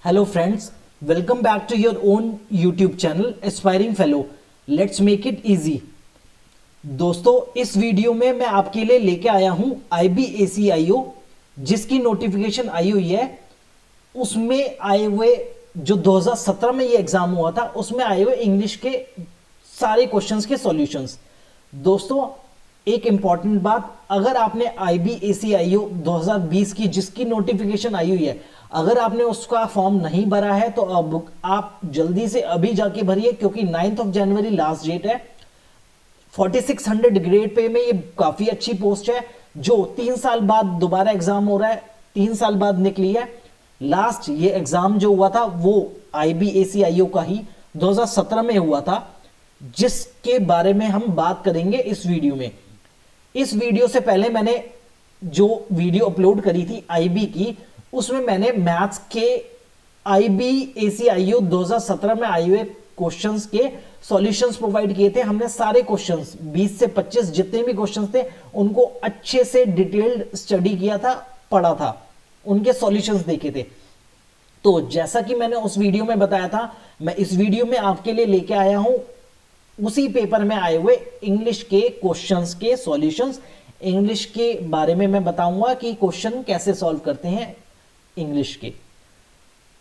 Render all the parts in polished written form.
Hello friends, welcome back to your own YouTube channel Aspiring Fellow. Let's make it easy. दोस्तों इस video में मैं आपके लिए लेके आया हूं IBACIO जिसकी नोटिफिकेशन आई हुई है। उसमें आए हुए जो 2017 में ये एग्जाम हुआ था उसमें आए हुए इंग्लिश के सारे क्वेश्चंस के सॉल्यूशंस। दोस्तों एक इंपॉर्टेंट बात, अगर आपने IBACIO 2020 की जिसकी नोटिफिकेशन आई हुई है, अगर आपने उसका फॉर्म नहीं भरा है तो अब आप जल्दी से अभी जाके भरिए, क्योंकि 9 जनवरी लास्ट डेट है। 4600 ग्रेड पे में ये काफी अच्छी पोस्ट है जो 3 साल बाद दोबारा एग्जाम हो रहा है, 3 साल बाद निकली है। लास्ट ये एग्जाम जो हुआ था वो IBACIO का ही 2017 में हुआ था, जिसके बारे में हम बात करेंगे इस वीडियो में। इस वीडियो से पहले मैंने जो वीडियो अपलोड करी थी IB की, उसमें मैंने मैथ्स के IBACIO 2017 में आए हुए क्वेश्चंस के सॉल्यूशंस प्रोवाइड किए थे। हमने सारे क्वेश्चंस 20 से 25 जितने भी क्वेश्चंस थे उनको अच्छे से डिटेल्ड स्टडी किया था, पढ़ा था, उनके सॉल्यूशंस देखे थे। तो जैसा कि मैंने उस वीडियो में बताया था, मैं इस वीडियो में आपके लिए लेके आया हूं उसी पेपर में आए हुए इंग्लिश के क्वेश्चंस के सॉल्यूशंस। इंग्लिश के बारे में मैं बताऊंगा कि क्वेश्चन कैसे सॉल्व करते हैं इंग्लिश के।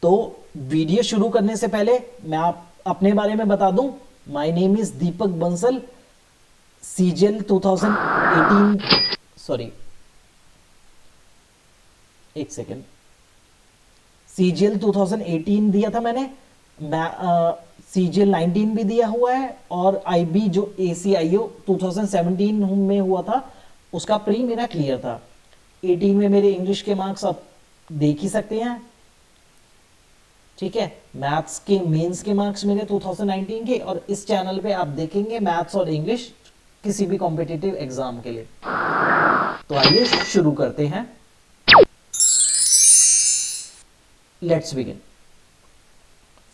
तो वीडियो शुरू करने से पहले मैं आप अपने बारे में बता दूं। My name is Deepak Bansal. CGL 2018 sorry एक सेकेंड, CGL 2018 दिया था मैंने, CGL 19 भी दिया हुआ है, और IB जो ACIO 2017 में हुआ था उसका प्री मेरा क्लियर था। 18 में मेरे इंग्लिश के मार्क्स आप देख ही सकते हैं, ठीक है। मैथ्स के मेंस के मार्क्स मेरे 2019 के, और इस चैनल पे आप देखेंगे मैथ्स और इंग्लिश किसी भी कॉम्पिटिटिव एग्जाम के लिए। तो आइए शुरू करते हैं। Let's begin.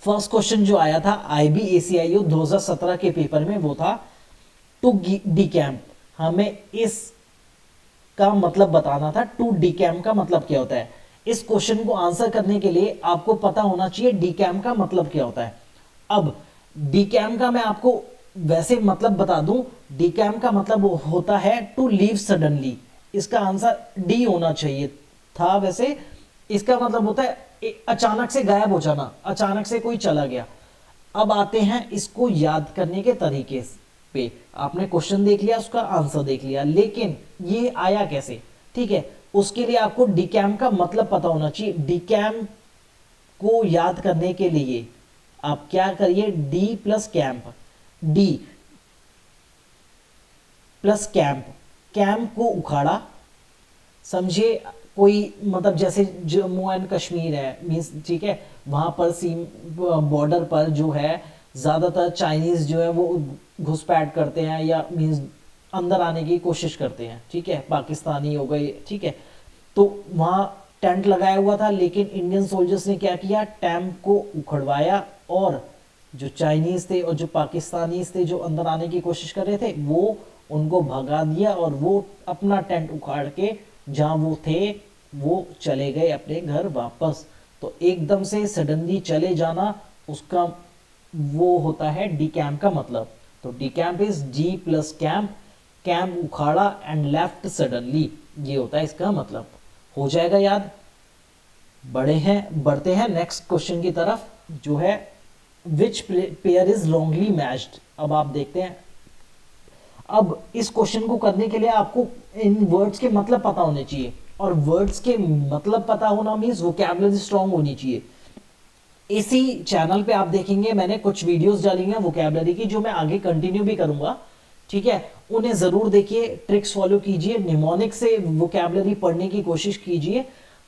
फर्स्ट क्वेश्चन जो आया था IBACIO 2017 के पेपर में वो था टू डीकैम्प। हमें इस का मतलब बताना था। टू डीकैम्प का मतलब क्या होता है। इस क्वेश्चन को आंसर करने के लिए आपको पता होना चाहिए डीकैम्प का मतलब क्या होता है। अब डीकैम्प का मैं आपको वैसे मतलब बता दूं, डीकैम्प का मतलब होता है टू लीव सडनली। इसका आंसर डी होना चाहिए था। वैसे इसका मतलब होता है अचानक से गायब हो जाना, अचानक से कोई चला गया। अब आते हैं इसको याद करने के तरीके पे। आपने क्वेश्चन देख लिया, उसका आंसर देख लिया, लेकिन ये आया कैसे, ठीक है। उसके लिए आपको डीकैम्प का मतलब पता होना चाहिए। डीकैम्प को याद करने के लिए आप क्या करिए, D plus camp, D plus camp, camp को उखाड़ा, समझे। कोई मतलब जैसे जम्मू एंड कश्मीर है, मीन्स ठीक है, वहां पर सीम बॉर्डर पर जो है ज्यादातर चाइनीज जो है वो घुसपैठ करते हैं, या मीन्स अंदर आने की कोशिश करते हैं, ठीक है। पाकिस्तानी हो गए, ठीक है। तो वहां टेंट लगाया हुआ था, लेकिन इंडियन सोल्जर्स ने क्या किया, टेंट को उखड़वाया, और जो चाइनीज थे और जो पाकिस्तानीज थे जो अंदर आने की कोशिश कर रहे थे वो उनको भगा दिया, और वो अपना टेंट उखाड़ के जहां वो थे वो चले गए अपने घर वापस। तो एकदम से सडनली चले जाना, उसका वो होता है डीकैम्प का मतलब। तो decamp is G plus camp, camp उखाड़ा एंड लेफ्ट सडनली, ये होता है इसका मतलब। हो जाएगा याद। बढ़ते हैं नेक्स्ट क्वेश्चन की तरफ, जो है which pair is wrongly matched. अब आप देखते हैं, अब इस क्वेश्चन को करने के लिए आपको इन वर्ड्स के मतलब पता होने चाहिए, और वर्ड्स के मतलब पता होना मींस वोकैबुलरी स्ट्रांग होनी चाहिए। इसी चैनल पे आप देखेंगे मैंने कुछ वीडियोस डाली हैं वोकैबुलरी की, जो मैं आगे कंटिन्यू भी करूंगा, ठीक है। उन्हें जरूर देखिए, ट्रिक्स फॉलो कीजिए, निमोनिक से वोकैबुलरी पढ़ने की कोशिश कीजिए।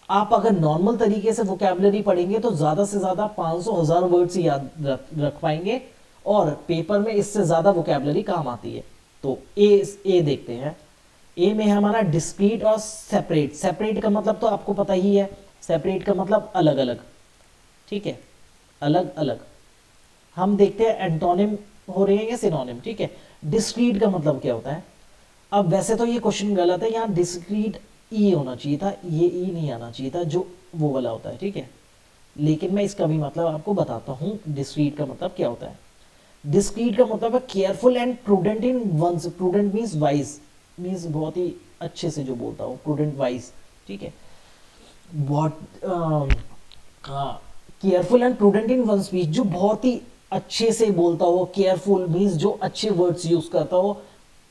आप अगर नॉर्मल तरीके से वोकैबुलरी पढ़ेंगे तो ज्यादा से ज्यादा 500,000 वर्ड्स ही याद रख पाएंगे, और पेपर में इससे ज्यादा वोकैबुलरी काम आती है। तो ए देखते हैं। ए में हमारा डिस्क्रीट और सेपरेट। सेपरेट का मतलब तो आपको पता ही है, सेपरेट का मतलब अलग अलग, ठीक है, अलग अलग। हम देखते हैं एंटोनिम हो रहे हैं या सिनोनिम, ठीक है। डिस्क्रीट का मतलब क्या होता है। अब वैसे तो ये क्वेश्चन गलत है, यहाँ डिस्क्रीट ई होना चाहिए था, ये ई नहीं आना चाहिए था जो वो वाला होता है, ठीक है। लेकिन मैं इसका भी मतलब आपको बताता हूँ डिस्क्रीट का मतलब क्या होता है। डिस्क्रीट का मतलब है careful and prudent in one's, prudent means wise, means बहुत ही अच्छे से जो बोलता हूँ, प्रूडेंट वाइज, ठीक है। बहुत हाँ, careful and prudent in one speech, जो बहुत ही अच्छे से बोलता हो, केयरफुल मीन्स जो अच्छे वर्ड्स यूज करता हो,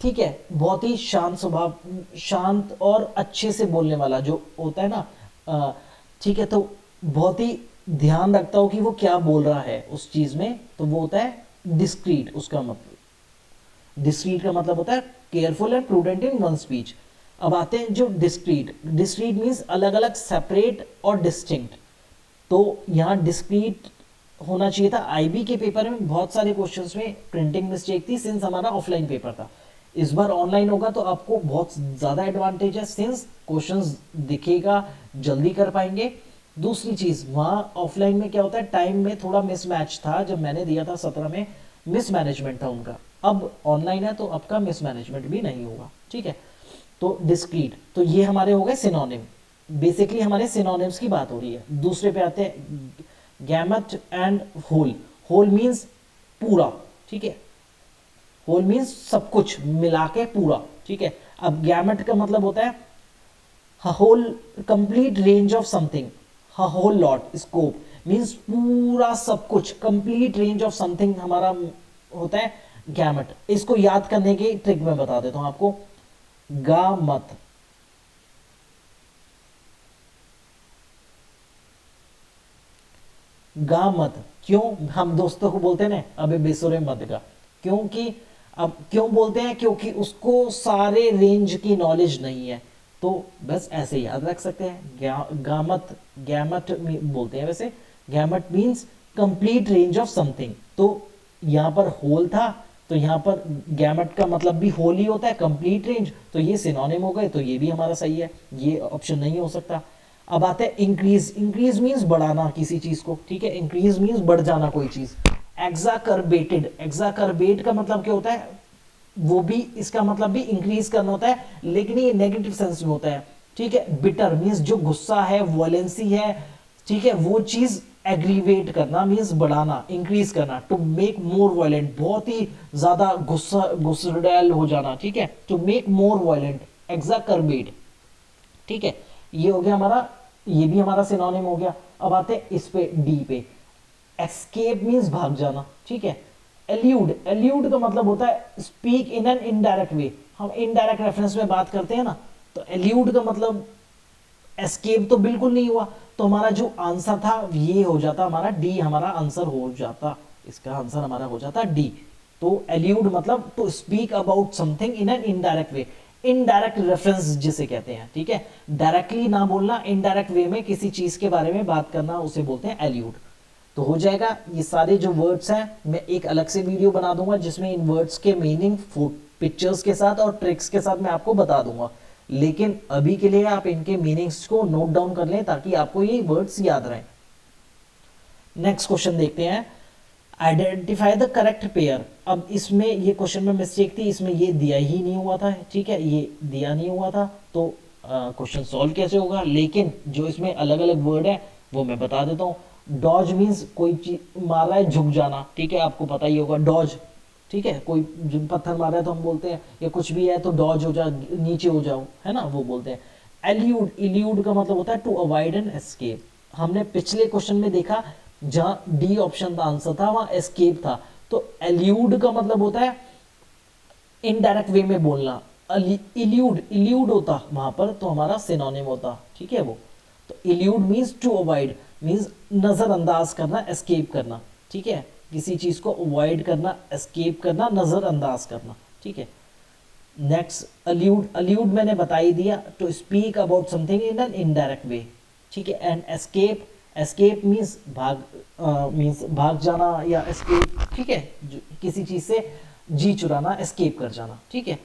ठीक है, बहुत ही शांत स्वभाव, शांत और अच्छे से बोलने वाला जो होता है ना, ठीक है, तो बहुत ही ध्यान रखता हो कि वो क्या बोल रहा है उस चीज में, तो वो होता है डिस्क्रीट। उसका मतलब डिस्क्रीट का मतलब होता है careful and prudent in one speech. अब आते हैं जो डिस्क्रीट, डिस्क्रीट मीन्स अलग अलग, सेपरेट और डिस्टिंक्ट। तो यहाँ डिस्क्रीट होना चाहिए था। आईबी के पेपर में बहुत सारे क्वेश्चंस में प्रिंटिंग मिस्टेक थी, सिंस हमारा ऑफलाइन पेपर था। इस बार ऑनलाइन होगा तो आपको बहुत ज़्यादा एडवांटेज है, सिंस क्वेश्चंस दिखेगा, जल्दी कर पाएंगे। दूसरी चीज़, वहाँ ऑफलाइन में क्या होता है, टाइम में थोड़ा मिसमैच था, जब मैंने दिया था 17 में मिसमैनेजमेंट था उनका। अब ऑनलाइन है तो आपका मिसमैनेजमेंट भी नहीं होगा, ठीक है। तो डिस्क्रीट, तो ये हमारे हो गए सिनोनिम, बेसिकली हमारे सिनोनिम्स की बात हो रही है। दूसरे पे आते हैं gamut and whole. Whole means पूरा, ठीक है, होल मीन्स सब कुछ मिला के पूरा, ठीक है। अब गैमेट का मतलब होता है whole, complete range of something, whole lot, scope means पूरा सब कुछ, कंप्लीट रेंज ऑफ समथिंग हमारा होता है गैमेट। इसको याद करने की ट्रिक मैं बता देता हूं आपको। गामत, गा मत, क्यों हम दोस्तों को बोलते हैं ना अबे बेसुरे मत गा, क्योंकि अब क्यों बोलते हैं, क्योंकि उसको सारे रेंज की नॉलेज नहीं है। तो बस ऐसे याद रख सकते हैं, गामत, गैमट बोलते हैं वैसे। Gamut means complete range of something. तो यहाँ पर होल था, तो यहाँ पर गैमट का मतलब भी होल ही होता है, कंप्लीट रेंज। तो ये सिनोनिम हो गए, तो ये भी हमारा सही है, ये ऑप्शन नहीं हो सकता। अब आते हैं इंक्रीज। इंक्रीज मीन्स बढ़ाना किसी चीज को, ठीक है, इंक्रीज मीन्स बढ़ जाना कोई चीज। एक्साकर्बेटेड, एक्साकर्बेट का मतलब क्या होता है, वो भी इसका मतलब भी इंक्रीज करना होता है, लेकिन ये नेगेटिव सेंस में होता है, ठीक है। बिटर मीन्स जो गुस्सा है, वॉयलेंसी है, ठीक है, वो चीज एग्रीवेट करना मीन्स बढ़ाना, इंक्रीज करना। टू मेक मोर वायलेंट, बहुत ही ज्यादा गुस्सा, गुस्सैल हो जाना, ठीक है, टू मेक मोर वायलेंट, एक्साकर्बेट, ठीक है। ये हो गया हमारा, ये भी हमारा सिनोनिम हो गया। अब आते हैं इस पे, डी पे, एस्केप मीन्स भाग जाना, ठीक है। एल्यूड, एल्यूड का मतलब होता है स्पीक इन एन इनडायरेक्ट वे। हम इनडायरेक्ट रेफरेंस में बात करते हैं ना, तो एल्यूड का मतलब एस्केप तो बिल्कुल नहीं हुआ, तो हमारा जो आंसर था ये हो जाता हमारा डी, हमारा आंसर हो जाता, इसका आंसर हमारा हो जाता डी। तो एल्यूड मतलब to speak about something in an indirect way, indirect reference जिसे कहते हैं, ठीक है। डायरेक्टली ना बोलना, इनडायरेक्ट वे में किसी चीज के बारे में बात करना, उसे बोलते हैं एल्यूड। तो हो जाएगा। ये सारे जो वर्ड्स हैं मैं एक अलग से वीडियो बना दूंगा जिसमें इन वर्ड्स के मीनिंग पिक्चर्स के साथ और ट्रिक्स के साथ मैं आपको बता दूंगा, लेकिन अभी के लिए आप इनके मीनिंग्स को नोट डाउन कर लें ताकि आपको ये वर्ड्स याद रहें। नेक्स्ट क्वेश्चन देखते हैं, आइडेंटिफाई द करेक्ट पेयर। अब इसमें ये क्वेश्चन में मिस्टेक थी, इसमें ये दिया ही नहीं हुआ था, ठीक है, ये दिया नहीं हुआ था, तो क्वेश्चन सॉल्व कैसे होगा। लेकिन जो इसमें अलग अलग वर्ड है वो मैं बता देता हूँ। डॉज मीन्स कोई चीज मार रहा है, झुक जाना, ठीक है, आपको पता ही होगा डॉज, ठीक है, कोई पत्थर मार रहा है तो हम बोलते हैं, या कुछ भी है तो डॉज हो जा, नीचे हो जाओ, है ना, वो बोलते हैं। एल्यूड, इल्यूड का मतलब होता है टू अवॉइड एंड एस्केप। हमने पिछले क्वेश्चन में देखा जहां डी ऑप्शन का आंसर था वहां एस्केप था, तो एल्यूड का मतलब होता है इनडायरेक्ट वे में बोलना। इल्यूड, इल्यूड होता वहां पर तो हमारा सिनोनिम होता, ठीक है वो। तो elude means to avoid, means नजरअंदाज करना, एस्केप करना, ठीक है, किसी चीज को अवॉइड करना, एस्केप करना, नजरअंदाज करना, ठीक है। नेक्स्ट अल्यूड, अल्यूड मैंने बता ही दिया, to speak about something in an indirect way, ठीक है। एंड एस्केप, एस्केप मीन्स भाग, मीन्स भाग जाना या एस्केप, ठीक है, किसी चीज से जी चुराना, एस्केप कर जाना, ठीक है।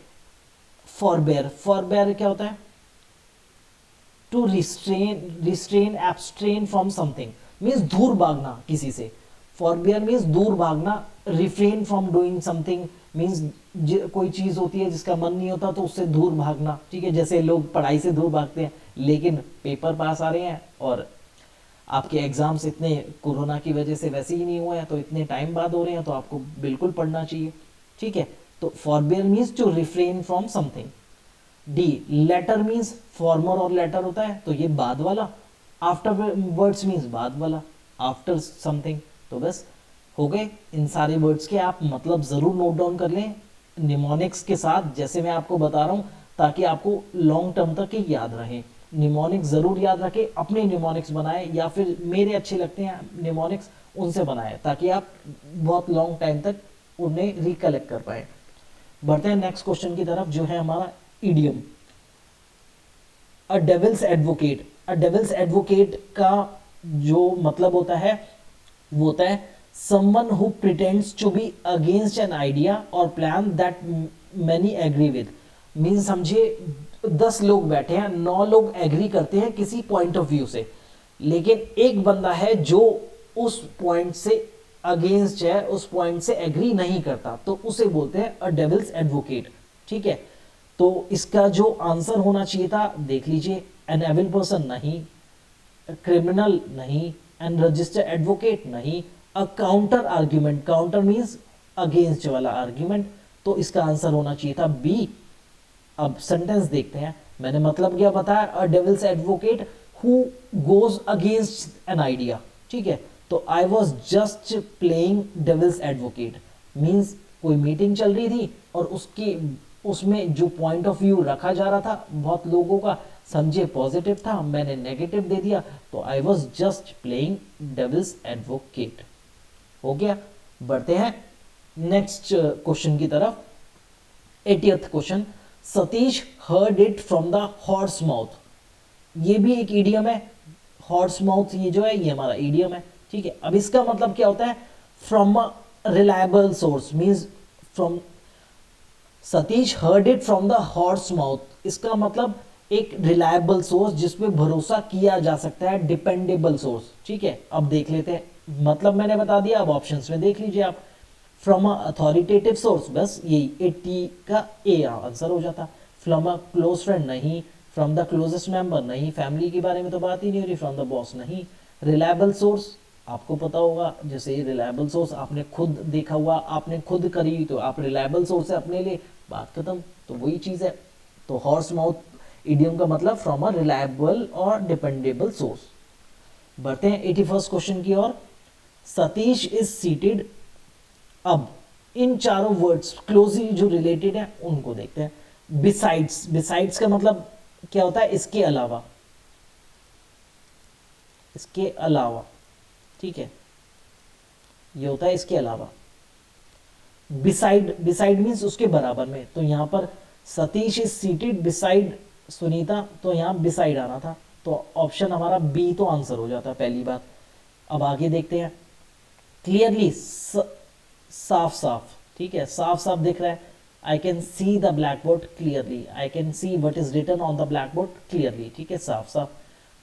फॉरबेयर, फॉरबेयर क्या होता है, to restrain, restrain, abstain from something means दूर भागना किसी से। फॉरबियर मीन्स दूर भागना, refrain from doing something means कोई चीज होती है जिसका मन नहीं होता तो उससे दूर भागना, ठीक है, जैसे लोग पढ़ाई से दूर भागते हैं लेकिन पेपर पास आ रहे हैं और आपके एग्जाम्स इतने कोरोना की वजह से वैसे ही नहीं हुए हैं, तो इतने टाइम बाद हो रहे हैं, तो आपको बिल्कुल पढ़ना चाहिए। ठीक है, तो forbear means to refrain from something. D, latter means former और लेटर होता है, तो ये बाद वाला। आफ्टर वर्ड्स मीन्स बाद वाला, आफ्टर समथिंग। तो बस हो गए इन सारे वर्ड्स के, आप मतलब ज़रूर नोट डाउन कर लें निमोनिक्स के साथ, जैसे मैं आपको बता रहा हूँ, ताकि आपको लॉन्ग टर्म तक ही याद रहे। निमोनिक्स ज़रूर याद रखें, अपने निमोनिक्स बनाए या फिर मेरे अच्छे लगते हैं निमोनिक्स, उनसे बनाए, ताकि आप बहुत लॉन्ग टाइम तक उन्हें रिकलेक्ट कर पाए। बढ़ते हैं नेक्स्ट क्वेश्चन की तरफ, जो है हमारा इडियम। अ डेविल्स एडवोकेट। अ डेविल्स एडवोकेट का जो मतलब होता है वो होता है someone who pretends to be against an idea or plan that many agree with। Mean समझिए 10 लोग बैठे हैं, 9 लोग एग्री करते हैं किसी पॉइंट ऑफ व्यू से, लेकिन एक बंदा है जो उस पॉइंट से अगेंस्ट है, उस पॉइंट से एग्री नहीं करता, तो उसे बोलते हैं अ डेविल्स एडवोकेट। ठीक है, तो इसका जो आंसर होना चाहिए था देख लीजिए, एन एविल पर्सन नहीं, क्रिमिनल नहीं, एंड रजिस्टर्ड एडवोकेट नहीं, अ counter argument, counter means against वाला आर्ग्यूमेंट, तो इसका आंसर होना चाहिए था बी। अब सेंटेंस देखते हैं, मैंने मतलब क्या बताया, अ devil's advocate who goes against an idea. ठीक है, तो I was just playing devil's advocate means कोई मीटिंग चल रही थी और उसमें जो पॉइंट ऑफ व्यू रखा जा रहा था बहुत लोगों का, समझे पॉजिटिव था, मैंने नेगेटिव दे दिया, तो I was just playing devil's advocate. हो गया। बढ़ते हैं नेक्स्ट क्वेश्चन की तरफ। 80th question, Satish heard it from the horse mouth. ये भी एक ईडियम है, हॉर्स माउथ ये जो है ये हमारा ईडियम है। ठीक है, अब इसका मतलब क्या होता है, from a reliable source means from, Satish heard it from the horse mouth, इसका मतलब एक रिलायबल सोर्स जिसपे भरोसा किया जा सकता है, डिपेंडेबल सोर्स। ठीक है, अब देख लेते हैं, मतलब मैंने बता दिया, अब ऑप्शंस में देख लीजिए आप। फ्रॉम अ अथॉरिटेटिव सोर्स, बस यही 80 का ए आंसर हो जाता। फ्रॉम अ क्लोज फ्रेंड नहीं, फ्रॉम द क्लोजेस्ट मेंबर नहीं, फैमिली के बारे में तो बात ही नहीं हो रही, फ्रॉम द बॉस नहीं। रिलायबल सोर्स आपको पता होगा, जैसे रिलायबल सोर्स आपने खुद देखा हुआ, आपने खुद करी, तो आप रिलायबल सोर्स है अपने लिए, बात खत्म। तो वही चीज़ है, तो हॉर्स माउथ इडियम का मतलब फ्रॉम अ रिलायबल और डिपेंडेबल सोर्स। बढ़ते हैं 81st क्वेश्चन की ओर। Satish is seated. अब इन चारों वर्ड्स क्लोजली जो रिलेटेड है उनको देखते हैं। बिसाइड्स, बिसाइड्स का मतलब क्या होता है, इसके अलावा, इसके अलावा। ठीक है, ये होता है इसके अलावा। बिसाइड, बिसाइड मीन्स उसके बराबर में, तो यहां पर Satish is seated beside Sunita, तो यहां बिसाइड आना था, तो ऑप्शन हमारा बी तो आंसर हो जाता है पहली बात। अब आगे देखते हैं, क्लियरली, साफ साफ। ठीक है, साफ साफ दिख रहा है, I can see the blackboard clearly, I can see what is written on the blackboard clearly. ठीक है, साफ साफ।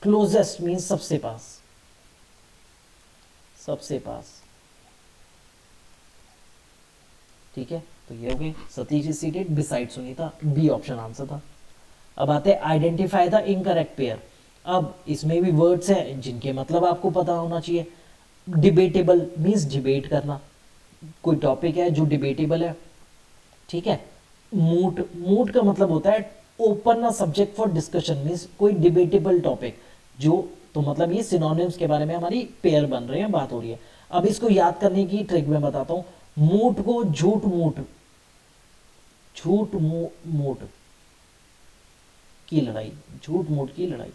क्लोजेस्ट मीन्स सबसे पास, सबसे पास। ठीक है, तो ये हो गए, Satish is seated beside Sunita, B option answer था। अब आते हैं आइडेंटिफाई द इनकरेक्ट पेयर। अब इसमें भी वर्ड्स हैं जिनके मतलब आपको पता होना चाहिए। डिबेटेबल मीन्स डिबेट करना, कोई टॉपिक है जो डिबेटेबल है। ठीक है, मूट, मूट का मतलब होता है open a subject for discussion means कोई डिबेटेबल टॉपिक जो, तो मतलब ये सिनोनिम्स के बारे में हमारी पेयर बन रहे हैं, बात हो रही है। अब इसको याद करने की ट्रिक मैं बताता हूँ। मूट को झूठ मूठ, झूठ मूठ की लड़ाई, झूठ मूठ की लड़ाई,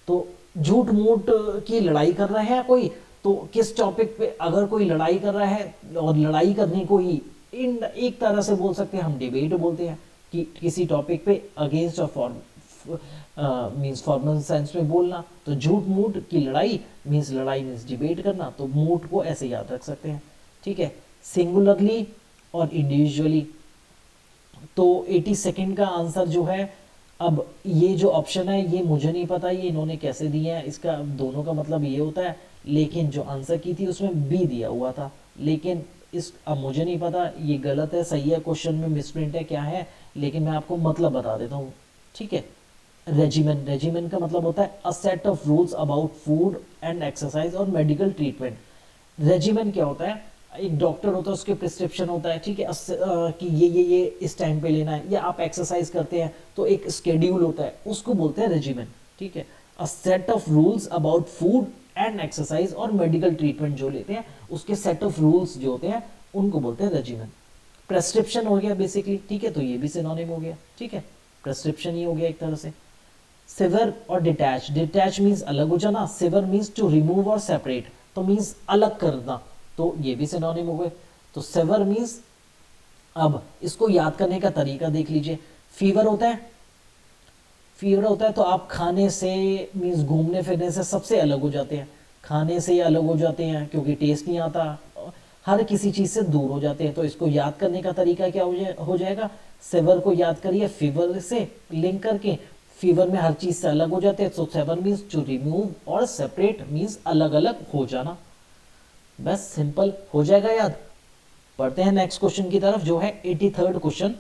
तो झूठ मूठ की लड़ाई कर रहे हैं कोई, तो किस टॉपिक पे अगर कोई लड़ाई कर रहा है, और लड़ाई करने को ही इन एक तरह से बोल सकते हैं, हम डिबेट बोलते हैं कि किसी टॉपिक पे अगेंस्ट और फॉर मीन्स फॉर्मल सेंस में बोलना, तो झूठ मूठ की लड़ाई मीन्स लड़ाई मीन्स डिबेट करना, तो मूठ को ऐसे याद रख सकते हैं। ठीक है, सिंगुलरली और इंडिविजुअली। तो 82nd का आंसर जो है, अब ये जो ऑप्शन है ये मुझे नहीं पता ये इन्होंने कैसे दिए हैं, इसका दोनों का मतलब ये होता है, लेकिन जो आंसर की थी उसमें बी दिया हुआ था, लेकिन इस अब मुझे नहीं पता ये गलत है सही है, क्वेश्चन में मिसप्रिंट है क्या है, लेकिन मैं आपको मतलब बता देता हूँ। ठीक है, रेजिमेन, रेजिमेन का मतलब होता है a set of rules about food and exercise और मेडिकल ट्रीटमेंट। रेजिमेन क्या होता है, एक डॉक्टर होता है उसके प्रिस्क्रिप्शन होता है, ठीक है, कि ये इस टाइम पे लेना है, या आप एक्सरसाइज करते हैं तो एक स्केड्यूल होता है, उसको बोलते हैं रेजिमेन, ठीक है। A set of rules about food and exercise और मेडिकल ट्रीटमेंट जो लेते हैं उसके सेट ऑफ रूल्स जो होते हैं उनको बोलते हैं रेजिमेन। प्रेस्क्रिप्शन हो गया बेसिकली, ठीक है, तो ये भी सिनोनिम हो गया, ठीक है, प्रेस्क्रिप्शन ही हो गया एक तरह से। सेवर और डिटैच, डिटैच मीन्स अलग हो जाना, सेवर मीन्स टू रिमूव और सेपरेट, तो मीन्स अलग करना, तो ये भी सिनोनिम हो गए। तो सेवर मीन्स, अब इसको याद करने का तरीका देख लीजिए। फीवर होता है, फीवर होता है तो आप खाने से मीन्स घूमने फिरने से सबसे अलग हो जाते हैं, खाने से अलग हो जाते हैं क्योंकि टेस्ट नहीं आता, हर किसी चीज़ से दूर हो जाते हैं। तो इसको याद करने का तरीका क्या हो जाएगा, सेवर को याद करिए फीवर से लिंक करके, फीवर में हर चीज़ से अलग हो जाते हैं, तो सेवर मीन्स टू रिमूव और सेपरेट मीन्स अलग अलग हो जाना। बस सिंपल हो जाएगा याद। पढ़ते हैं नेक्स्ट क्वेश्चन की तरफ जो है 83rd question.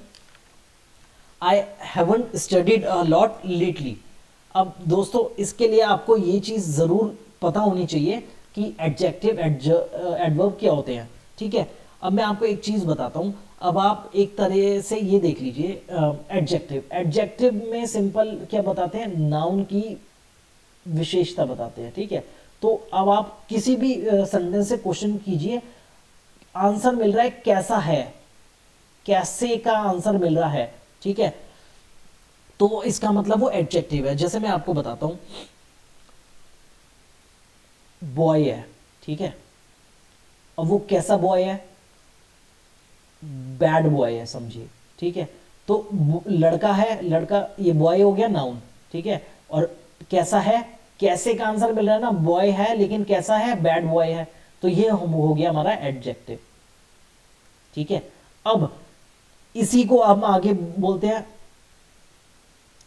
I haven't studied a lot lately. अब दोस्तों इसके लिए आपको ये चीज़ ज़रूर पता होनी चाहिए कि एडजेक्टिव एडवर्ब क्या होते हैं, ठीक है। अब मैं आपको एक चीज़ बताता हूँ, अब आप एक तरह से ये देख लीजिए, एडजेक्टिव, एडजेक्टिव में सिंपल क्या बताते हैं, नाउन की विशेषता बताते हैं, ठीक है। तो अब आप किसी भी सेंटेंस से क्वेश्चन कीजिए, आंसर मिल रहा है कैसा है, कैसे का आंसर मिल रहा है, ठीक है, तो इसका मतलब वो एडजेक्टिव है। जैसे मैं आपको बताता हूं, बॉय है, ठीक है, अब वो कैसा बॉय है, बैड बॉय है समझिए, ठीक है। तो लड़का है, लड़का, ये बॉय हो गया नाउन, ठीक है, और कैसा है, कैसे का आंसर मिल रहा है ना, बॉय है लेकिन कैसा है, बैड बॉय है, तो ये हो गया हमारा एडजेक्टिव, ठीक है। अब इसी को हम आगे बोलते हैं,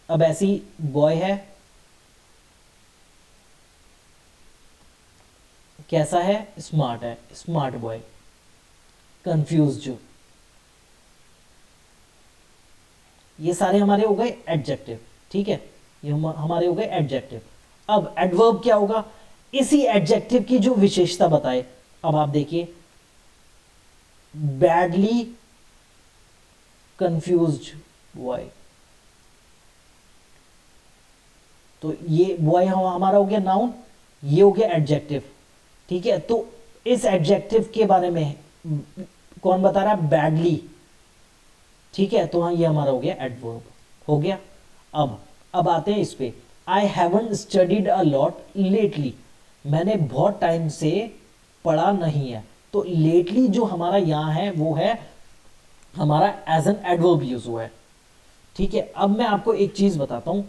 अब ऐसी बॉय है, कैसा है, स्मार्ट है, स्मार्ट बॉय, कंफ्यूज, ये सारे हमारे हो गए एडजेक्टिव, ठीक है, ये हमारे हो गए एडजेक्टिव। अब एडवर्ब क्या होगा, इसी एडजेक्टिव की जो विशेषता बताए। अब आप देखिए, बैडली कंफ्यूज्ड बॉय, तो ये बॉय हमारा हो गया नाउन, ये हो गया एडजेक्टिव, ठीक है। तो इस एडजेक्टिव के बारे में कौन बता रहा है, बैडली, ठीक है, तो हाँ ये हमारा हो गया एडवर्ब, हो गया। अब आते हैं इस पे, I haven't studied a lot lately, मैंने बहुत टाइम से पढ़ा नहीं है, तो लेटली जो हमारा यहाँ है वो है हमारा एज एन एडवर्ब यूज हुआ है, ठीक है। अब मैं आपको एक चीज बताता हूं,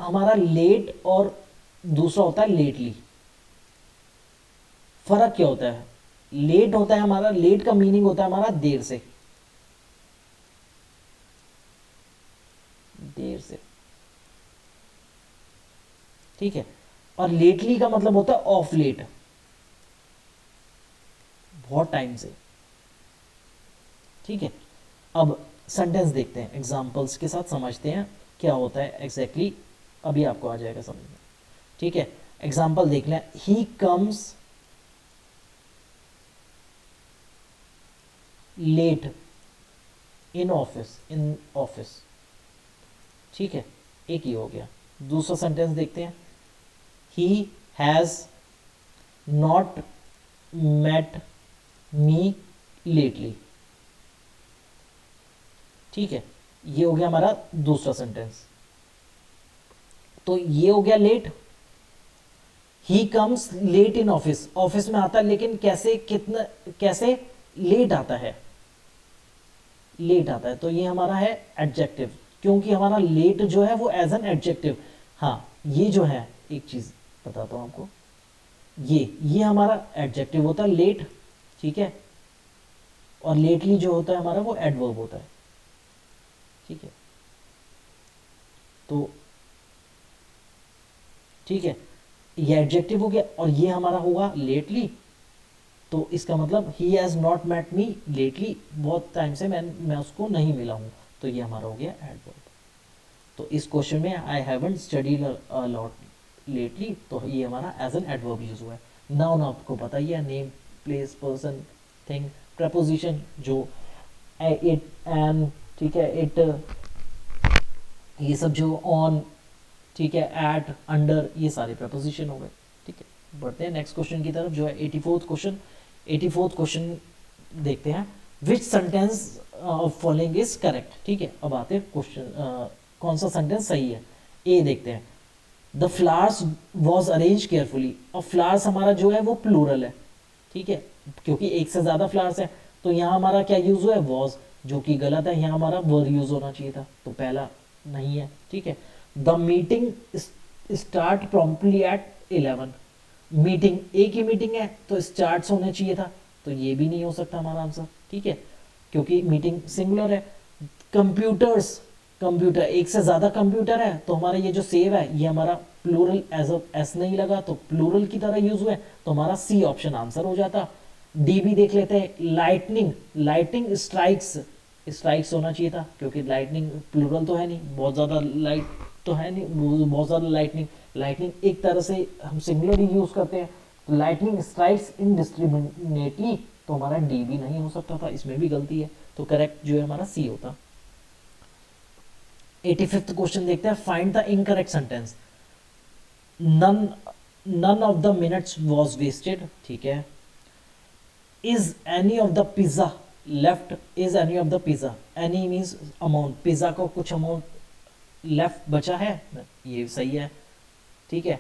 हमारा लेट और दूसरा होता है लेटली, फर्क क्या होता है, लेट होता है हमारा, लेट का मीनिंग होता है हमारा देर से, देर से, ठीक है, और लेटली का मतलब होता है ऑफ लेट, बहुत टाइम से, ठीक है। अब सेंटेंस देखते हैं, एग्जांपल्स के साथ समझते हैं क्या होता है एग्जैक्टली, अभी आपको आ जाएगा समझ में, ठीक है। एग्जांपल देख लें, he comes late in office, ठीक है, एक ही हो गया। दूसरा सेंटेंस देखते हैं, he has not met me lately, ठीक है, ये हो गया हमारा दूसरा सेंटेंस। तो ये हो गया late, he comes late in office, office में आता है लेकिन कैसे, कितना, कैसे लेट आता है, लेट आता है, तो ये हमारा है एडजेक्टिव, क्योंकि हमारा लेट जो है वो एज एन एडजेक्टिव। हाँ ये जो है, एक चीज बताता हूं आपको, ये हमारा एडजेक्टिव होता है लेट, ठीक है, और लेटली जो होता है हमारा वो एडवर्ब होता है, ठीक है। तो ठीक है, ये एडजेक्टिव हो गया, और ये हमारा होगा लेटली, तो इसका मतलब he has not met me lately, बहुत टाइम से मैं उसको नहीं मिला हूं, तो ये हमारा हो गया एडवर्ब। तो इस क्वेश्चन में I haven't studied a lot lately, तो ये हमारा एज एन एडवर्ब यूज हुआ है। नाउन आपको पता ही है, name, place, person, thing. Preposition जो इट, एन, ठीक है, इट, ये सब जो ऑन, ठीक है, एट, अंडर, ये सारे प्रपोजिशन हो गए। ठीक है, बढ़ते हैं नेक्स्ट क्वेश्चन की तरफ जो है 84th क्वेश्चन। 84th क्वेश्चन देखते हैं, विच sentence of following is correct. ठीक है, अब आते हैं क्वेश्चन कौन सा सेंटेंस सही है। ए देखते हैं, the flowers was arrange carefully. अब फ्लावर्स हमारा जो है वो प्लूरल है, ठीक है, क्योंकि एक से ज्यादा फ्लावर्स है, तो यहाँ हमारा क्या यूज हुआ है, वॉज, जो कि गलत है, यहाँ हमारा वर यूज होना चाहिए था, तो पहला नहीं है। ठीक है, the meeting start promptly at 11। Meeting, एक ही मीटिंग है तो स्टार्ट होना चाहिए था, तो ये भी नहीं हो सकता हमारा आंसर। ठीक है, क्योंकि मीटिंग सिंगुलर है। कंप्यूटर्स, कंप्यूटर, एक से ज्यादा कंप्यूटर है, तो हमारा ये जो सेव है ये हमारा प्लूरल एस नहीं लगा, तो प्लूरल की तरह यूज हुआ है, तो हमारा सी ऑप्शन आंसर हो जाता। डी भी देख लेते हैं, लाइटनिंग, लाइटनिंग स्ट्राइक्स, स्ट्राइक्स होना चाहिए था, क्योंकि लाइटनिंग प्लूरल तो है नहीं, बहुत ज्यादा लाइट तो है नहीं, बहुत ज्यादा लाइटनिंग, लाइटनिंग एक तरह से हम सिंगुलर ही यूज करते हैं, तो लाइटनिंग स्ट्राइक्स इंडिस्क्रिमिनेटली, तो हमारा डी भी नहीं हो सकता था, इसमें भी गलती है, तो करेक्ट जो है हमारा सी होता। 85th क्वेश्चन देखते हैं, find the incorrect sentence. None of the minutes was wasted. ठीक है, is any of the pizza left, is any of the pizza, any means amount, pizza को कुछ अमाउंट लेफ्ट बचा है, ये सही है। ठीक है,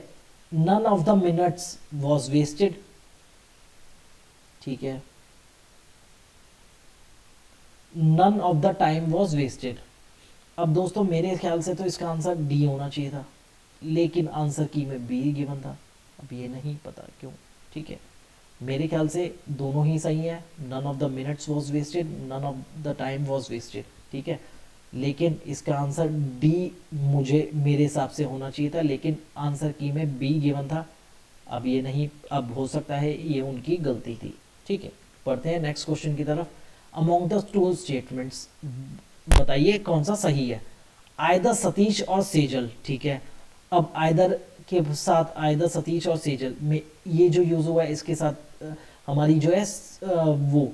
none of the minutes was wasted. ठीक है, none of the time was wasted. अब दोस्तों मेरे ख्याल से तो इसका आंसर डी होना चाहिए था, लेकिन आंसर की में बी गिवन था, अब ये नहीं पता क्यों। ठीक है, मेरे ख्याल से दोनों ही सही है, none of the minutes was wasted, none of the time was wasted. ठीक है, लेकिन इसका आंसर डी मुझे, मेरे हिसाब से होना चाहिए था, लेकिन आंसर की में बी गिवन था, अब ये नहीं, अब हो सकता है ये उनकी गलती थी। ठीक है, पढ़ते हैं नेक्स्ट क्वेश्चन की तरफ। अमॉन्ग द टू स्टेटमेंट्स, बताइए कौन सा सही है। आइदर सतीश और सेजल। ठीक है, अब आइदर के साथ आइदर सतीश और सेजल में ये जो यूज हुआ है, इसके साथ हमारी जो है वो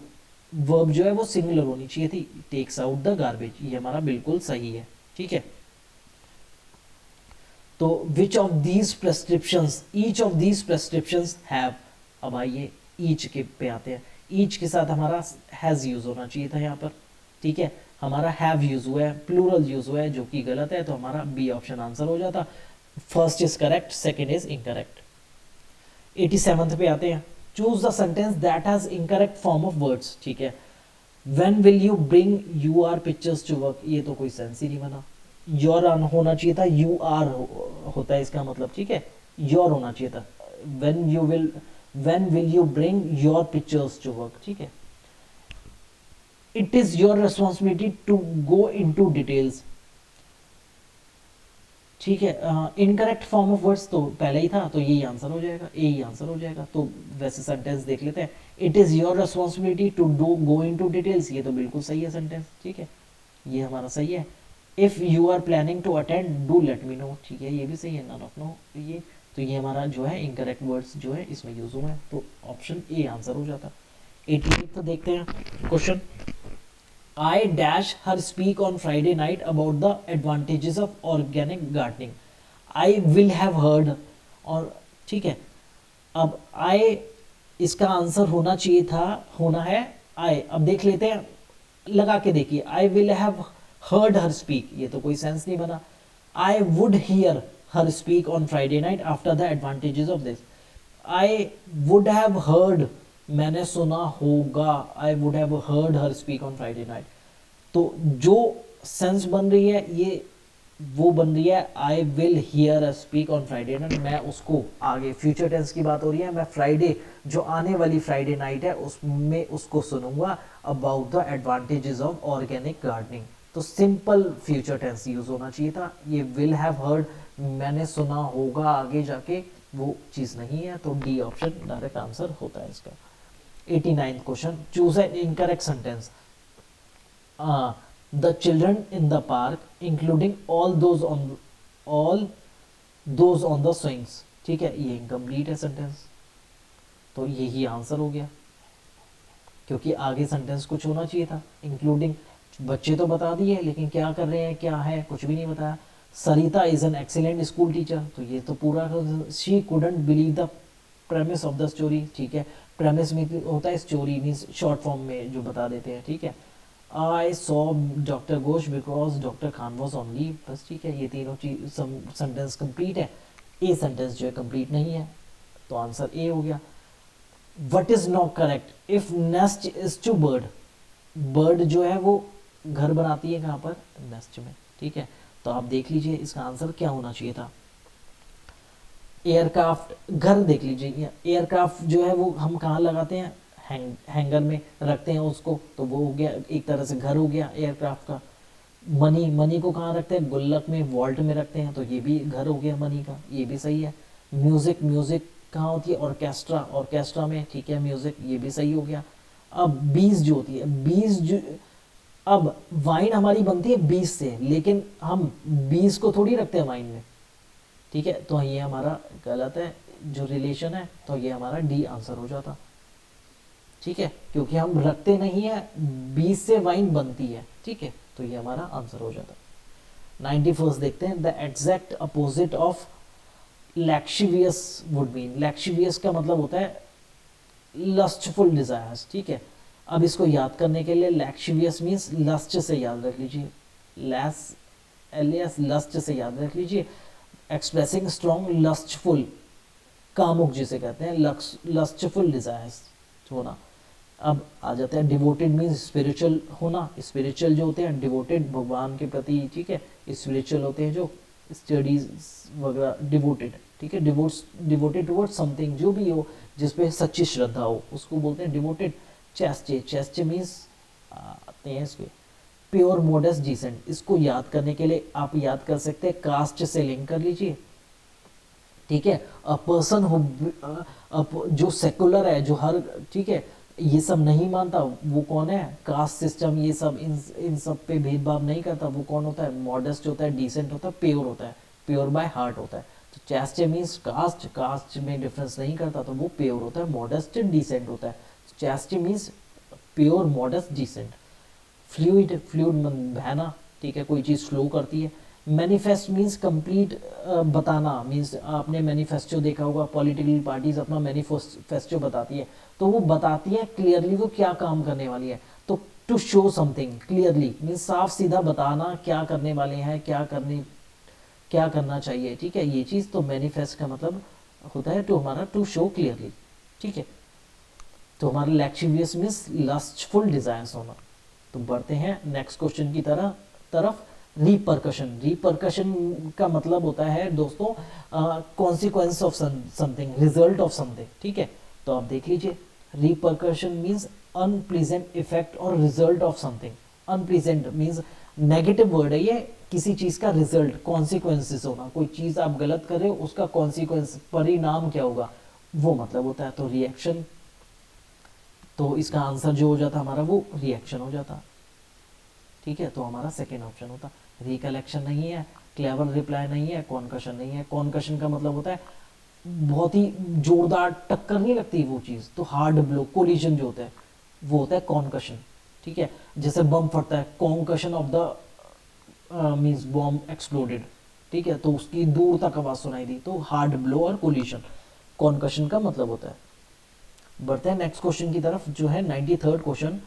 वर्ब जो है वो सिंगुलर होनी चाहिए थी, टेक्स आउट द गार्बेज, ये हमारा बिल्कुल सही है। ठीक है, तो which of these prescriptions, each of these prescriptions have, अब आइए ईच के पे आते हैं, ईच के साथ हमारा हैज यूज होना चाहिए था यहाँ पर। ठीक है, हमारा हैव यूज हुआ है, प्लूरल यूज हुआ है, जो कि गलत है, तो हमारा बी ऑप्शन आंसर हो जाता। First is correct, second is incorrect. 87th पे आते हैं, choose the sentence that has incorrect form of words. ठीक है, when will you bring you're pictures to work, ये तो कोई सेंस ही नहीं बना, योर होना चाहिए था, यू आर होता है इसका मतलब। ठीक है, योर होना चाहिए था, when will you bring your pictures to work. ठीक है, it is your responsibility to go into details. ठीक है, इनकरेक्ट फॉर्म ऑफ वर्ड्स तो पहले ही था, तो यही आंसर हो जाएगा, ए ही आंसर हो जाएगा। तो वैसे सेंटेंस देख लेते हैं, it is your responsibility to do go into details, ये तो बिल्कुल सही है सेंटेंस। ठीक है, ये हमारा सही है। If you are planning to attend do let me know, ठीक है, ये भी सही है, नन ऑफ नो, ये तो ये हमारा जो है इनकरेक्ट वर्ड्स जो है इसमें यूज हुआ है, तो ऑप्शन ए आंसर हो जाता। 88 तो देखते हैं question, I dash her speak on Friday night about the advantages of organic gardening. I will have heard, और ठीक है, अब I इसका आंसर होना चाहिए था, होना है I। अब देख लेते हैं, लगा के देखिए, I will have heard her speak, ये तो कोई सेंस नहीं बना। I would hear her speak on Friday night after the advantages of this. I would have heard, मैंने सुना होगा, I would have heard her speak on Friday night. तो जो सेंस बन रही है ये वो बन रही है, I will hear speak on Friday night, मैं उसको आगे फ्यूचर टेंस की बात हो रही है, मैं फ्राइडे जो आने वाली फ्राइडे नाइट है उसमें उसको सुनूंगा about the advantages of organic gardening. तो सिंपल फ्यूचर टेंस यूज होना चाहिए था, ये विल हैव हर्ड मैंने सुना होगा आगे जाके, वो चीज नहीं है, तो डी ऑप्शन डायरेक्ट आंसर होता है इसका। 89th question, choose an incorrect sentence. The children in the park including all those on the swings. ठीक है, ये इनकम्प्लीट है सेंटेंस, तो यही आंसर हो गया, क्योंकि आगे सेंटेंस कुछ होना चाहिए था। इंक्लूडिंग बच्चे तो बता दिए, लेकिन क्या कर रहे हैं, क्या है, कुछ भी नहीं बताया। Sarita is an excellent school teacher, तो ये तो पूरा। She couldn't believe the premise of the story. ठीक है, प्रेमिस में होता है स्टोरी, मीन्स शॉर्ट फॉर्म में जो बता देते हैं। ठीक है, I saw doctor Ghosh because doctor Khan was on leave. बस ठीक है, ये तीनों चीज सेंटेंस कंप्लीट है। ए सेंटेंस जो है कंप्लीट नहीं है, तो आंसर ए हो गया। What is not correct if nest is to bird. Bird जो है वो घर बनाती है कहाँ पर, नेस्ट में। ठीक है, तो आप देख लीजिए इसका आंसर क्या होना चाहिए था। एयरक्राफ्ट, घर देख लीजिए, एयरक्राफ्ट जो है वो हम कहाँ लगाते हैं, हैंगर में रखते हैं उसको, तो वो हो गया एक तरह से घर हो गया एयरक्राफ्ट का। मनी, मनी को कहाँ रखते हैं, गुल्लक में, वॉल्ट में रखते हैं, तो ये भी घर हो गया मनी का, ये भी सही है। म्यूजिक, म्यूजिक कहाँ होती है, ऑर्केस्ट्रा, ऑर्केस्ट्रा में। ठीक है, म्यूजिक, ये भी सही हो गया। अब बीज जो होती है, बीज जो, अब वाइन हमारी बनती है बीज से, लेकिन हम बीज को थोड़ी रखते हैं वाइन में। ठीक है, तो ये हमारा गलत है जो रिलेशन है, तो ये हमारा डी आंसर हो जाता। ठीक है, क्योंकि हम रखते नहीं है, बीज से वाइन बनती है। ठीक है, तो ये हमारा आंसर हो जाता। 91 देखते हैं। The exact opposite of lascivious would mean. Lascivious का मतलब होता है लस्टफुल डिजायर्स। ठीक है, अब इसको याद करने के लिए लैक्शिवियस मीन्स लस्ट से याद रख लीजिए, लस्ट से याद रख लीजिए। एक्सप्रेसिंग स्ट्रॉन्ग लस्टफुल, कामुक जिसे कहते हैं, लस्टफुल डिजायर्स होना। अब आ जाते हैं डिवोटेड मीन्स स्पिरिचुअल होना। स्पिरिचुअल जो होते हैं डिवोटेड, भगवान के प्रति। ठीक है, स्पिरिचुअल होते हैं जो स्टडीज वगैरह, डिवोटेड। ठीक है, डिवोटेड टुवर्ड्स समथिंग, जो भी हो जिसपे सच्ची श्रद्धा हो, उसको बोलते हैं डिवोटेड। चेस्टे, चेस्टे मीन्स आते हैं इसके प्योर, मॉडेस्ट, डिसेंट। इसको याद करने के लिए आप याद कर सकते हैं, कास्ट से लिंक कर लीजिए। ठीक है, अ पर्सन हो जो सेकुलर है, जो हर, ठीक है, ये सब नहीं मानता, वो कौन है, कास्ट सिस्टम, ये सब इन सब पे भेदभाव नहीं करता, वो कौन होता है, मॉडेस्ट होता है, डिसेंट होता है, प्योर होता है, प्योर बाय हार्ट होता है। तो चैस्टे मीन्स कास्ट, कास्ट में डिफरेंस नहीं करता, तो वो प्योर होता है, मॉडेस्ट, डिसेंट होता है। Chaste means pure, modest, decent. Fluid, fluid बहना। ठीक है, कोई चीज़ फ्लो करती है। मैनिफेस्ट मीन्स कंप्लीट बताना, मीन्स आपने मैनिफेस्टो देखा होगा, पॉलिटिकल पार्टीज अपना मैनिफेस्टो बताती है, तो वो बताती है क्लियरली वो क्या काम करने वाली है। तो to show something clearly means साफ सीधा बताना क्या करने वाले हैं, क्या करना चाहिए। ठीक है, ये चीज़ तो मैनिफेस्ट का मतलब होता है, तो हमारा टू शो क्लियरली। ठीक है, तो हमारा लैक्शिवियस मीन्स लस्टफुल डिजायर्स होना। तो बढ़ते हैं नेक्स्ट क्वेश्चन की तरफ। रिपरकशन, रिपरकशन का मतलब होता है दोस्तों consequence of something, result of something. ठीक है, तो आप देख लीजिए, रिपरकशन मीन्स अनप्लीजेंट इफेक्ट और result of something. Unpleasant means negative word है ये, किसी चीज का रिजल्ट, कॉन्सिक्वेंसेस होना, कोई चीज आप गलत कर रहे हो, उसका कॉन्सिक्वेंस, परिणाम क्या होगा, वो मतलब होता है। तो रिएक्शन, तो इसका आंसर जो हो जाता हमारा वो रिएक्शन हो जाता। ठीक है, तो हमारा सेकेंड ऑप्शन होता। रिकलेक्शन नहीं है, क्लेवर रिप्लाई नहीं है, कॉन्कशन नहीं है। कॉन्कशन का मतलब होता है बहुत ही जोरदार टक्कर नहीं लगती वो चीज़, तो हार्ड ब्लो, कोलिजन जो होता है वो होता है कॉन्कशन। ठीक है, जैसे बम फटता है, concussion of the means bomb exploded. ठीक है, तो उसकी दूर तक आवाज़ सुनाई दी, तो हार्ड ब्लो और कोलिजन कॉन्कशन का मतलब होता है। बढ़ते हैं नेक्स्ट क्वेश्चन की तरफ, जो है 93rd question.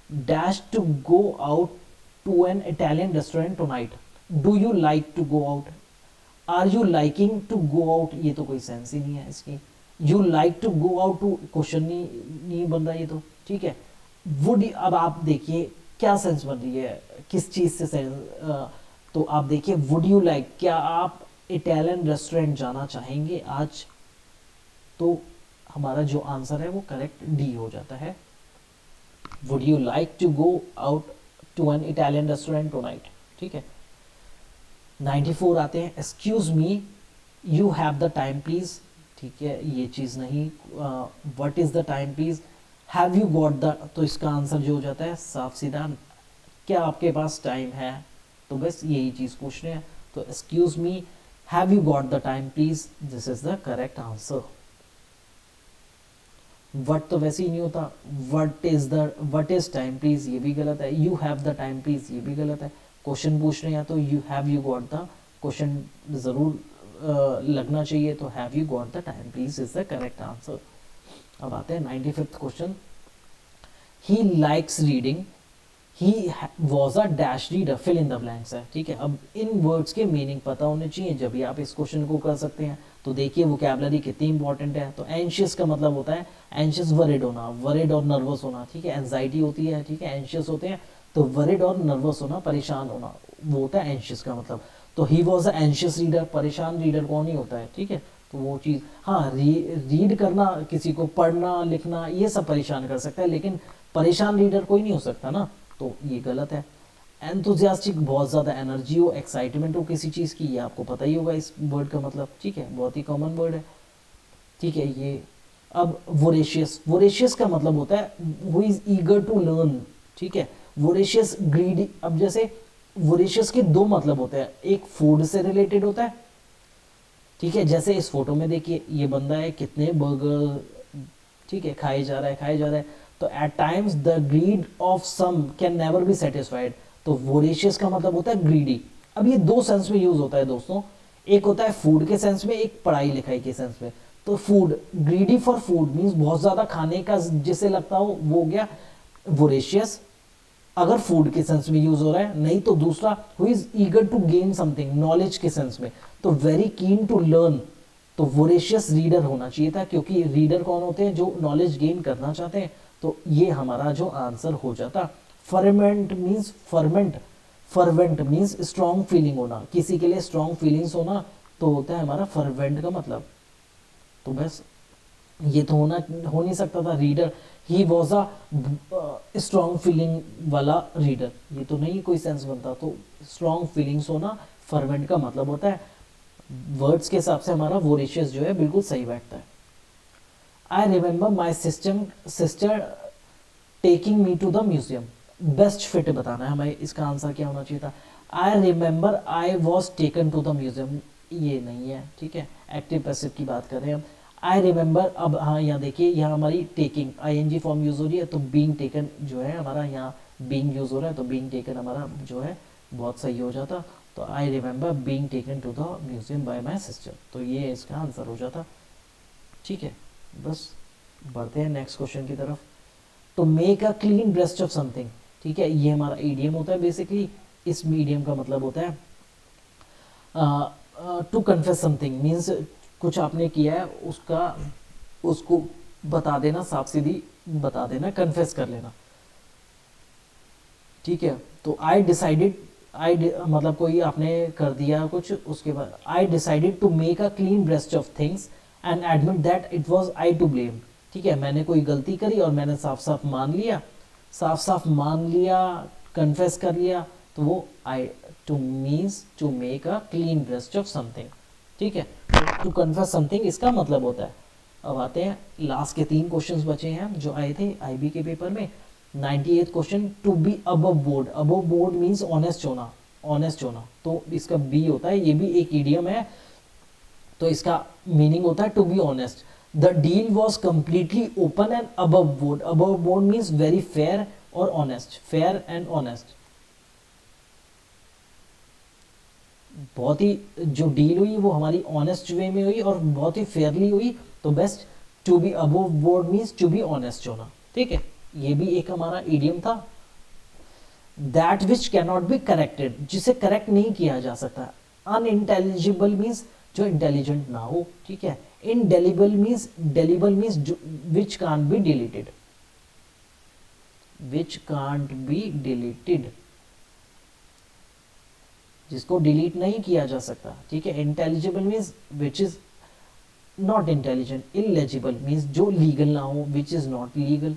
Dash to go out to an Italian restaurant tonight. Do you like to go out, are you liking to go out, ये तो कोई सेंस ही नहीं है इसकी। You like to go out टू क्वेश्चन नहीं बन रहा ये तो। ठीक है, वुड, अब आप देखिए क्या सेंस बन रही है, किस चीज से सेंस, तो आप देखिए वुड यू लाइक, क्या आप इटालियन रेस्टोरेंट जाना चाहेंगे आज, तो हमारा जो आंसर है वो करेक्ट डी हो जाता है। Would you like to go out to an Italian restaurant tonight. ठीक है, 94 आते हैं। Excuse me, you have the time please. ठीक है, ये चीज नहीं। What is the time please, have you got the, तो इसका आंसर जो हो जाता है साफ सीधा क्या आपके पास टाइम है, तो बस यही चीज़ पूछ रहे हैं। तो excuse me, have you got the time please, this is the correct answer. What तो वैसे ही नहीं होता, वट इज टाइम प्लीज ये भी गलत है, you have the time please ये भी गलत है। क्वेश्चन पूछ रहे हैं तो you have you got the, question जरूर लगना चाहिए, तो have you got the time please is the correct answer. अब आते हैं 95th question. He likes reading, he was a dash reader, fill in the blanks है, ठीक है। अब इन वर्ड्स के मीनिंग पता होने चाहिए जब भी आप इस क्वेश्चन को कर सकते हैं। तो देखिए वोकैबुलरी कितनी इंपॉर्टेंट है। तो एंशियस का मतलब होता है, एंशियस वरिड होना, वरिड और नर्वस होना, ठीक है। एंजाइटी होती है, ठीक है, एंशियस होते हैं, तो वरिड और नर्वस होना, परेशान होना, वो होता है एंशियस का मतलब। तो ही वॉज अ एंशियस रीडर, परेशान रीडर कौन ही होता है, ठीक है। तो वो चीज़, हाँ, रीड करना, किसी को पढ़ना लिखना ये सब परेशान कर सकता है, लेकिन परेशान रीडर कोई नहीं हो सकता ना, तो ये गलत है। एंथुजियास्टिक, बहुत ज़्यादा एनर्जी हो, एक्साइटमेंट हो किसी चीज़ की, ये आपको पता ही होगा इस वर्ड का मतलब, ठीक है, बहुत ही कॉमन वर्ड है, ठीक है ये। अब वोरेशियस, वोरेशियस का मतलब होता है who is eager to learn, ठीक है। वोरेशियस, ग्रीडी, अब जैसे वोरेशियस के दो मतलब होते हैं, एक फूड से रिलेटेड होता है, ठीक है, जैसे इस फोटो में देखिए ये बंदा है, कितने बर्गर, ठीक है, खाए जा रहा है, खाए जा रहा है। तो at times the greed of some can never be satisfied, तो वोरेशियस का मतलब होता है ग्रीडी। अब ये दो सेंस में यूज होता है दोस्तों, एक होता है फूड के सेंस में, एक पढ़ाई लिखाई के सेंस में। तो food, greedy for food means बहुत ज्यादा खाने का जिसे लगता हो, वो हो गया वोरेशियस, अगर फूड के सेंस में यूज हो रहा है। नहीं तो दूसरा, who is eager to gain something, knowledge के सेंस में, तो वेरी कीन टू लर्न, तो वोरेशियस रीडर होना चाहिए था, क्योंकि रीडर कौन होते हैं, जो नॉलेज गेन करना चाहते हैं। तो ये हमारा जो आंसर हो जाता। Ferment means ferment, fervent means strong feeling होना, किसी के लिए स्ट्रॉन्ग फीलिंग्स होना, तो होता है हमारा फर्वेंट का मतलब। तो बस ये तो हो नहीं सकता था reader, he was a strong feeling वाला रीडर, ये तो नहीं कोई सेंस बनता। तो स्ट्रॉन्ग फीलिंग्स होना फर्वेंट का मतलब होता है। वर्ड्स के हिसाब से हमारा वोरेशियस जो है बिल्कुल सही बैठता है। I remember my sister taking me to the museum, best fit बताना है हमें, इसका आंसर क्या होना चाहिए था। I remember I was taken to the museum, ये नहीं है, ठीक है, एक्टिव पैसिव की बात कर रहे हैं हम। आई रिमेंबर, अब हाँ यहाँ देखिए, यहाँ हमारी टेकिंग आईएनजी फॉर्म यूज हो रही है, तो बीइंग टेकन जो है हमारा यहाँ बीइंग यूज हो रहा है, तो बीइंग टेकन हमारा जो है बहुत सही हो जाता। तो I remember being taken to the museum by my sister, तो ये इसका आंसर हो जाता, ठीक है। बस बढ़ते हैं नेक्स्ट क्वेश्चन की तरफ। तो make a clean breast of something, ठीक है, ये हमारा ईडियम होता है बेसिकली। इस मीडियम का मतलब होता है टू कन्फेस समथिंग, मीन्स कुछ आपने किया है उसका, उसको बता देना, साफ सीधी बता देना, कन्फेस कर लेना, ठीक है। तो आई डिसाइडेड, मतलब कोई आपने कर दिया कुछ, उसके बाद I decided to make a clean breast of things and admit that it was I to blame, ठीक है, मैंने कोई गलती करी और मैंने साफ साफ मान लिया, साफ साफ मान लिया, कन्फेस कर लिया, तो वो I two means to make a clean breast of something, ठीक है। टू कन्फेस समथिंग इसका मतलब होता है। अब आते हैं लास्ट के 3 क्वेश्चंस बचे हैं जो आए थे आईबी के पेपर में। 98th question, to be above board, above board means honest होना, ऑनेस्ट होना, तो इसका बी होता है, ये भी एक ईडियम है, तो इसका मीनिंग होता है to be honest. The deal was completely open and above board, above board means very fair और ऑनेस्ट, फेयर एंड ऑनेस्ट, बहुत ही जो डील हुई वो हमारी ऑनेस्ट वे में हुई और बहुत ही फेयरली हुई, तो best to be above board means to be honest होना, ठीक है। ये भी एक हमारा इडियम था। That which can not be corrected, जिसे करेक्ट नहीं किया जा सकता। अनइंटेलिजिबल मीन्स जो इंटेलिजेंट ना हो, ठीक है। Indelible means which can't be deleted, which can't be deleted, जिसको डिलीट नहीं किया जा सकता, ठीक है। Intelligible means which is not intelligent, illegible means जो लीगल ना हो, which is not legal,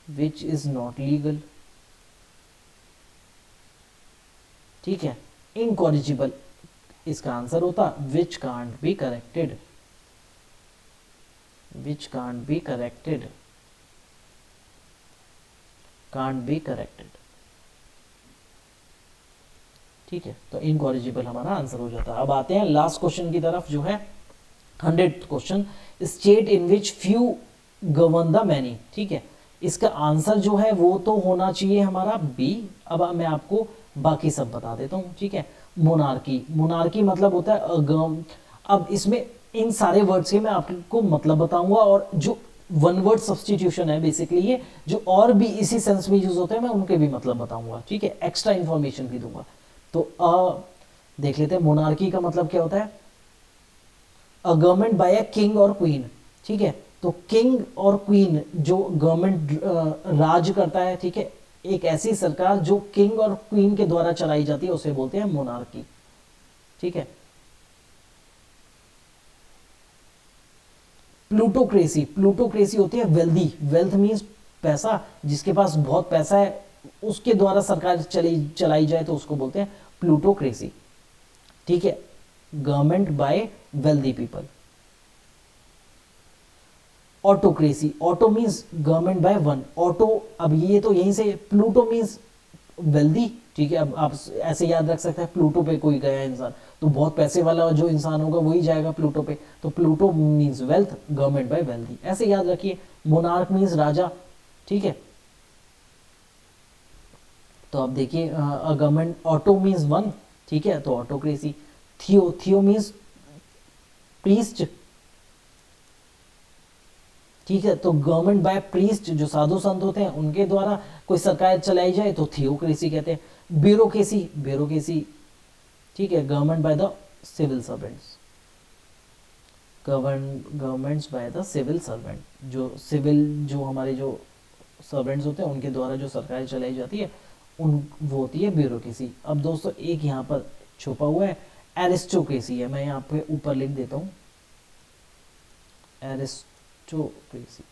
which is not legal, ठीक है। इनकॉरिजिबल इसका आंसर होता which can't be corrected, which can't be corrected. Can't be corrected. ठीक है, तो इनकॉरिजिबल हमारा आंसर हो जाता है। अब आते हैं लास्ट क्वेश्चन की तरफ, जो है 100th question, state in which few govern the many. ठीक है, इसका आंसर जो है वो तो होना चाहिए हमारा बी। अब मैं आपको बाकी सब बता देता हूँ। ठीक है, मोनार्की, मोनार्की मतलब होता है अब इसमें इन सारे वर्ड्स के मैं आपको मतलब बताऊंगा, और जो वन वर्ड सब्सटीट्यूशन है बेसिकली ये, जो और भी इसी सेंस में यूज होते हैं मैं उनके भी मतलब बताऊंगा। ठीक है, एक्स्ट्रा इंफॉर्मेशन भी दूंगा। तो देख लेते हैं मोनार्की का मतलब क्या होता है। A government by a king और क्वीन। ठीक है, तो किंग और क्वीन जो गवर्नमेंट राज करता है, ठीक है, एक ऐसी सरकार जो किंग और क्वीन के द्वारा चलाई जाती है उसे बोलते हैं मोनार्की। ठीक है, प्लूटोक्रेसी, प्लूटोक्रेसी होती है वेल्दी, वेल्थ मीन्स पैसा, जिसके पास बहुत पैसा है उसके द्वारा सरकार चलाई जाए तो उसको बोलते हैं प्लूटोक्रेसी। ठीक है, government bye wealthy people. Autocracy, auto means government by one, auto, अब ये तो यहीं से, प्लूटो मीन्स वेल्दी। ठीक है, अब आप ऐसे याद रख सकते हैं, प्लूटो पे कोई गया इंसान तो बहुत पैसे वाला जो इंसान होगा वही जाएगा प्लूटो पे, तो Pluto means wealth, government by wealthy, ऐसे याद रखिए। मोनार्क मीन्स राजा। ठीक है, तो अब देखिए गवर्नमेंट, ऑटो मीन्स वन। ठीक है, तो ऑटोक्रेसी। थियो, थियो मीन्स प्रीस्ट। ठीक है, तो गवर्नमेंट बाय प्रीस्ट, जो साधु संत होते हैं उनके द्वारा कोई सरकार चलाई जाए तो थियोक्रेसी कहते हैं। ब्यूरोक्रेसी, ब्यूरोक्रेसी, ठीक है, government by the civil servants, governments by the civil servant, जो सिविल, जो हमारे जो सर्वेंट्स होते हैं उनके द्वारा जो सरकार चलाई जाती है उन वो होती है ब्यूरोक्रेसी। अब दोस्तों एक यहाँ पर छुपा हुआ है एरिस्टोक्रेसी है, मैं यहाँ पे ऊपर लिख देता हूँ एरिस्टोक्रेसी।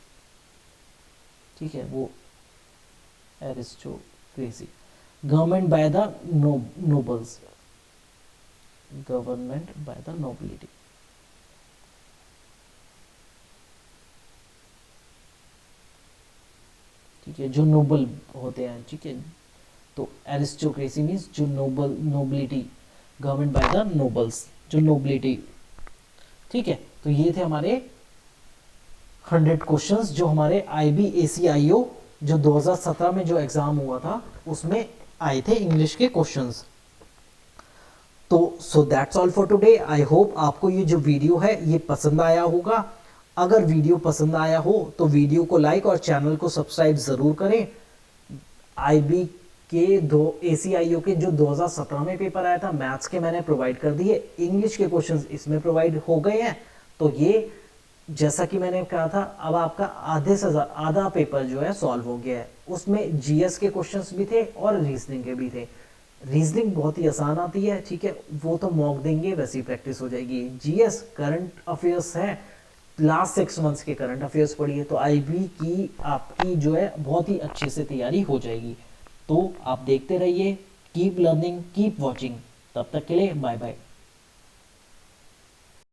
ठीक है, वो aristocracy, government by the nobles, government by the nobility. ठीक है, जो नोबल होते हैं। ठीक है, तो एरिस्टोक्रेसी मीन्स जो nobility, government by the nobles, जो नोबिलिटी। ठीक है, तो ये थे हमारे 100 क्वेश्चंस जो हमारे IBACIO जो 2017 में जो एग्जाम हुआ था उसमें आए थे, इंग्लिश के क्वेश्चंस। तो so that's all for today. I hope आपको ये जो वीडियो है ये पसंद आया होगा। अगर वीडियो पसंद आया हो तो वीडियो को लाइक और चैनल को सब्सक्राइब जरूर करें। IB के ACIO के जो 2017 में पेपर आया था मैथ्स के मैंने प्रोवाइड कर दिए, इंग्लिश के क्वेश्चंस इसमें प्रोवाइड हो गए हैं। तो ये जैसा कि मैंने कहा था, अब आपका आधे से आधा पेपर जो है सॉल्व हो गया है। उसमें GS के क्वेश्चंस भी थे और रीजनिंग के भी थे। रीजनिंग बहुत ही आसान आती है। ठीक है, वो तो मॉक देंगे वैसी प्रैक्टिस हो जाएगी। GS करंट अफेयर्स है, लास्ट 6 मंथ्स के करंट अफेयर्स पढ़िए तो IB की आपकी जो है बहुत ही अच्छे से तैयारी हो जाएगी। तो आप देखते रहिए, कीप लर्निंग, कीप वॉचिंग। तब तक के लिए बाय बाय।